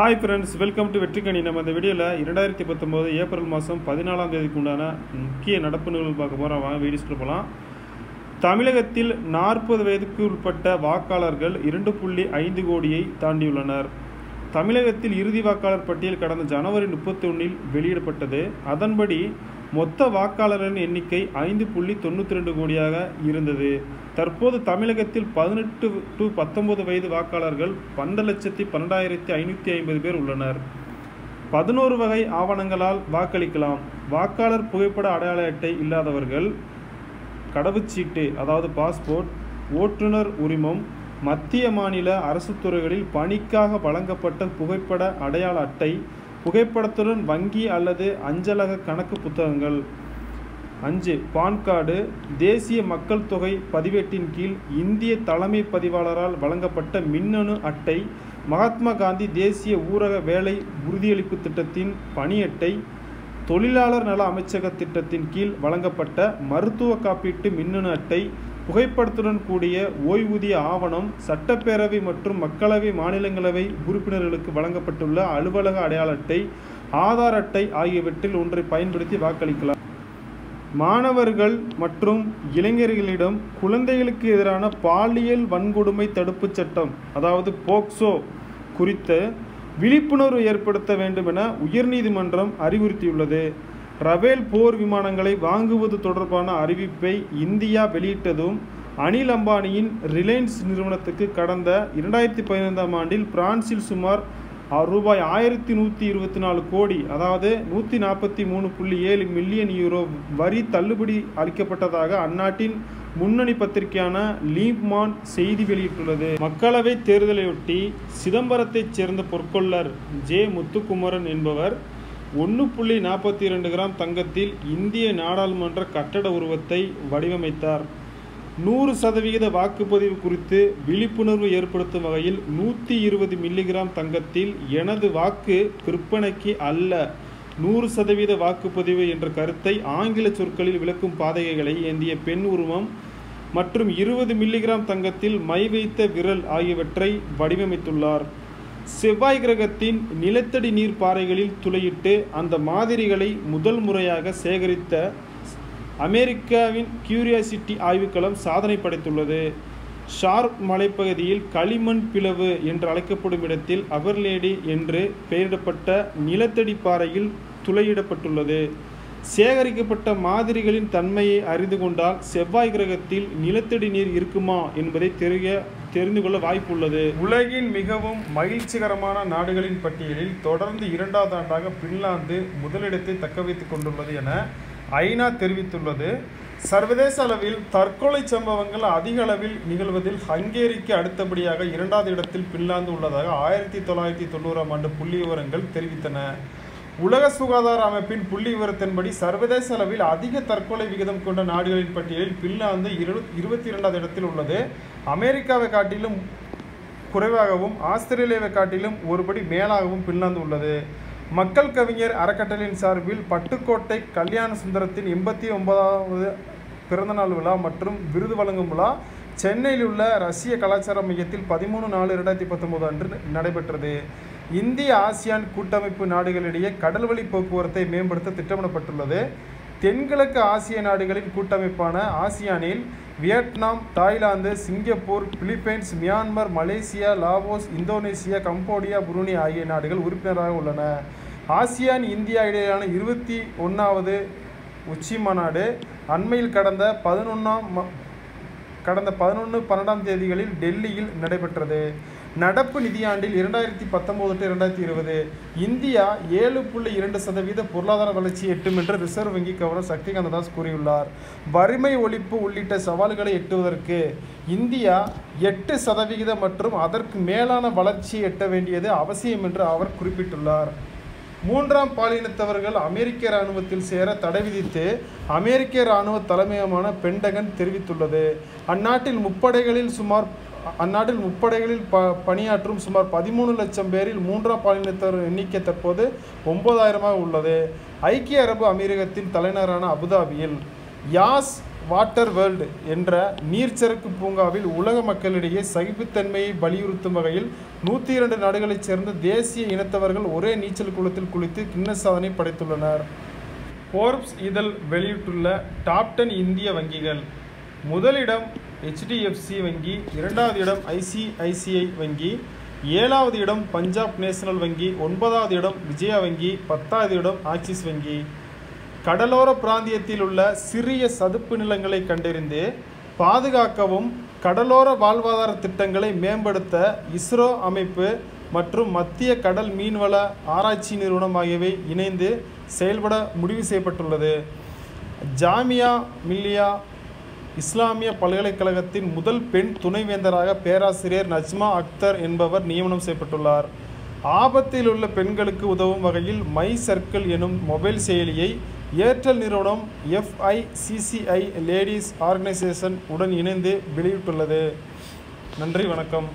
Hi friends, welcome to வெற்றிக்கணி. நம்ம இந்த வீடியோவில் 2019 ஏப்ரல் மாதம் 14ஆம் தேதிக்கு உண்டான முக்கிய நடப்பு நிகழ்வு பார்க்க போகிறோம். வாங்க வீடியோஸ்க்கு போகலாம். தமிழகத்தில் 40 வயதுக்கு உட்பட்ட வாக்காளர்கள் 2.5 கோடியை தாண்டியுள்ளனர். தமிழகத்தில் இறுதி வாக்காளர் பட்டியல் கடந்த ஜனவரி 31 வெளியிடப்பட்டது. அதன்படி மொத்த வாக்காளர்களின் எண்ணிக்கை 5.92 கோடியாக இருந்தது. தற்போது தமிழகத்தில் 18 to 19 வயது வாக்காளர்கள் 12,12,550 பேர் உள்ளனர். 11 வகை ஆவணங்களால் வாக்களிக்கலாம். வாக்காளர் புகைப்பட அடையாள அட்டை இல்லாதவர்கள் கடவுச்சீட்டு அதாவது பாஸ்போர்ட், ஓட்டுநர் உரிமம், மத்திய மாநில அரசு துறைகளில் பணிக்காக வழங்கப்பட்ட புகைப்பட அடையாள அட்டை, புகைப்படத்துடன் வங்கி அல்லது அஞ்சலக கணக்கு புத்தகங்கள். 5. பான் கார்டு, தேசிய மக்கள் தொகை பதிவேட்டின் கீழ் இந்திய தலைமை பதிவாளரால் வழங்கப்பட்ட மின்னணு அட்டை, மகாத்மா காந்தி தேசிய ஊரக வேலை உறுதியளிப்பு திட்டத்தின் பணி அட்டை, தொழிலாளர் நல அமைச்சக திட்டத்தின் கீழ் வழங்கப்பட்ட மருத்துவ காப்பீட்டு மின்னணு அட்டை, புகைப்படத்துடன் கூடிய ஓய்வூதிய ஆவணம், சட்டப்பேரவை மற்றும் மக்களவை மாநிலங்களவை உறுப்பினர்களுக்கு வழங்கப்பட்டுள்ள அலுவலக அடையாள அட்டை, ஆதார் அட்டை ஆகியவற்றில் ஒன்றை பயன்படுத்தி வாக்களிக்கலாம். மாணவர்கள் மற்றும் இளைஞர்களிடம் குழந்தைகளுக்கு எதிரான பாலியல் வன்கொடுமை தடுப்புச் சட்டம் அதாவது போக்சோ குறித்த விழிப்புணர்வு ஏற்படுத்த வேண்டும் என உயர்நீதிமன்றம் அறிவுறுத்தியுள்ளது. ரஃபேல் போர் விமானங்களை வாங்குவது தொடர்பான அறிவிப்பை இந்தியா வெளியிட்டதும் அனில் அம்பானியின் ரிலையன்ஸ் நிறுவனத்துக்கு கடந்த 2015ஆம் ஆண்டில் பிரான்சில் சுமார் ரூபாய் 1124 கோடி அதாவது 143.7 மில்லியன் யூரோ வரி தள்ளுபடி அளிக்கப்பட்டதாக அந்நாட்டின் முன்னணி பத்திரிகையான லீப்மான் செய்தி வெளியிட்டுள்ளது. மக்களவை தேர்தலையொட்டி சிதம்பரத்தைச் சேர்ந்த பொற்கொள்ளர் ஜே முத்துக்குமரன் என்பவர் 1.42 கிராம் தங்கத்தில் இந்திய நாடாளுமன்ற கட்டட உருவத்தை வடிவமைத்தார். 100% வாக்குப்பதிவு குறித்து விழிப்புணர்வு ஏற்படுத்தும் வகையில் 120 மில்லிகிராம் தங்கத்தில் எனது வாக்கு விற்பனைக்கு அல்ல, 100% வாக்குப்பதிவு என்ற கருத்தை ஆங்கில சொற்களில் விளக்கும் பாதகைகளை ஏந்திய பெண் உருவம் மற்றும் 20 மில்லிகிராம் தங்கத்தில் மை வைத்த விரல் ஆகியவற்றை வடிவமைத்துள்ளார். செவ்வாய் கிரகத்தின் நிலத்தடி நீர் பாறைகளில் துளையிட்டு அந்த மாதிரிகளை முதல் முறையாக சேகரித்த அமெரிக்காவின் கியூரியாசிட்டி ஆய்வுக்களம் சாதனை படைத்துள்ளது. ஷார்ப் மலைப்பகுதியில் களிமண் பிளவு என்று அழைக்கப்படும் இடத்தில் அவர்லேடி என்று பெயரிடப்பட்ட நிலத்தடி பாறையில் துளையிடப்பட்டுள்ளது. சேகரிக்கப்பட்ட மாதிரிகளின் தன்மையை அறிந்து கொண்டால் செவ்வாய் கிரகத்தில் நிலத்தடி நீர் இருக்குமா என்பதை தெரிந்து கொள்ள வாய்ப்புள்ளது. உலகின் மிகவும் மகிழ்ச்சிகரமான நாடுகளின் பட்டியலில் தொடர்ந்து 2வது ஆண்டாக பின்லாந்து முதலிடத்தை தக்க வைத்துக் கொண்டுள்ளது என ஐநா தெரிவித்துள்ளது. சர்வதேச அளவில் தற்கொலை சம்பவங்கள் அதிக அளவில் நிகழ்வதில் ஹங்கேரிக்கு அடுத்தபடியாக 2வது இடத்தில் பின்லாந்து உள்ளதாக 1990ஆம் ஆண்டு புள்ளி விவரங்கள் தெரிவித்தன. உலக சுகாதார அமைப்பின் புள்ளி விவரத்தின்படி சர்வதேச அளவில் அதிக தற்கொலை விகிதம் கொண்ட நாடுகளின் பட்டியலில் பின்லாந்து 22வது இடத்தில் உள்ளது. அமெரிக்காவை காட்டிலும் குறைவாகவும் ஆஸ்திரேலியாவை காட்டிலும் ஒருபடி மேலாகவும் பின்லாந்து உள்ளது. மக்கள் கவிஞர் அறக்கட்டளையின் சார்பில் பட்டுக்கோட்டை கல்யாண சுந்தரத்தின் 89வது பிறந்தநாள் விழா மற்றும் விருது வழங்கும் விழா சென்னையில் உள்ள ரஷ்ய கலாச்சார மையத்தில் 13/4/2019 அன்று நடைபெற்றது. இந்திய ஆசியான் கூட்டமைப்பு நாடுகளிடையே கடல்வழி போக்குவரத்தை மேம்படுத்த திட்டமிடப்பட்டுள்ளது. தென்கிழக்கு ஆசிய நாடுகளின் கூட்டமைப்பான ஆசியானில் Vietnam, Thailand, Singapore, Philippines, Myanmar, Malaysia, Laos, Indonesia, Cambodia, Brunei ஆகிய நாடுகள் உறுப்பினராக உள்ளன. ஆசியான் இந்தியா இடையிலான 21வது உச்சி மாநாடு அண்மையில் கடந்த 11-12 தேதிகளில் டெல்லியில் நடைபெற்றது. நடப்பு நிதியாண்டில் 2019-2020 இந்தியா 7.2% பொருளாதார வளர்ச்சியை எட்டும் என்று ரிசர்வ் வங்கி கவர்னர் சக்திகாந்த தாஸ் கூறியுள்ளார். வறுமை ஒழிப்பு உள்ளிட்ட சவால்களை எட்டுவதற்கு இந்தியா 8% மற்றும் அதற்கு மேலான வளர்ச்சியை எட்ட வேண்டியது அவசியம் என்று அவர் குறிப்பிட்டுள்ளார். 3ஆம் பாலினத்தவர்கள் அமெரிக்க இராணுவத்தில் சேர தடை விதித்து அமெரிக்க இராணுவ தலைமையகமான பென்டகன் தெரிவித்துள்ளது. அந்நாட்டில் முப்படைகளில் பணியாற்றும் சுமார் 13 லட்சம் பேரில் 3ஆம் பாலினத்தவர் எண்ணிக்கை தற்போது 9000ஆக உள்ளது. ஐக்கிய அரபு அமீரகத்தின் தலைநகரான அபுதாபியில் யாஸ் வாட்டர் வேர்ல்டு என்ற நீர்ச்சறுக்கு பூங்காவில் உலக மக்களிடையே சகிப்புத்தன்மையை வலியுறுத்தும் வகையில் 102 நாடுகளைச் சேர்ந்த தேசிய இனத்தவர்கள் ஒரே நீச்சல் குளத்தில் குளித்து கின்னஸ் சாதனை படைத்துள்ளனர். ஃபோர்ப்ஸ் இதழ் வெளியிட்டுள்ள டாப் 10 இந்திய வங்கிகள். முதலிடம் HDFC வங்கி, 2வது இடம் ICICI வங்கி, 7வது இடம் பஞ்சாப் நேஷனல் வங்கி, 9வது இடம் விஜயா வங்கி, 10வது இடம் ஆக்சிஸ் வங்கி. கடலோர பிராந்தியத்தில் உள்ள சிறிய சதுப்பு நிலங்களை கண்டறிந்து பாதுகாக்கவும் கடலோர வாழ்வாதார திட்டங்களை மேம்படுத்த இஸ்ரோ அமைப்பு மற்றும் மத்திய கடல் மீன்வள ஆராய்ச்சி நிறுவனம் ஆகியவை இணைந்து செயல்பட முடிவு செய்யப்பட்டுள்ளது. ஜாமியா மில்லியா இஸ்லாமிய பல்கலைக்கழகத்தின் முதல் பெண் துணைவேந்தராக பேராசிரியர் நஜ்மா அக்தர் என்பவர் நியமனம் செய்யப்பட்டுள்ளார். ஆபத்தில் உள்ள பெண்களுக்கு உதவும் வகையில் மை சர்க்கிள் எனும் மொபைல் செயலியை ஏர்டெல் நிறுவனம் FICCI லேடிஸ் ஆர்கனைசேஷன் உடன் இணைந்து வெளியிட்டுள்ளது. நன்றி, வணக்கம்.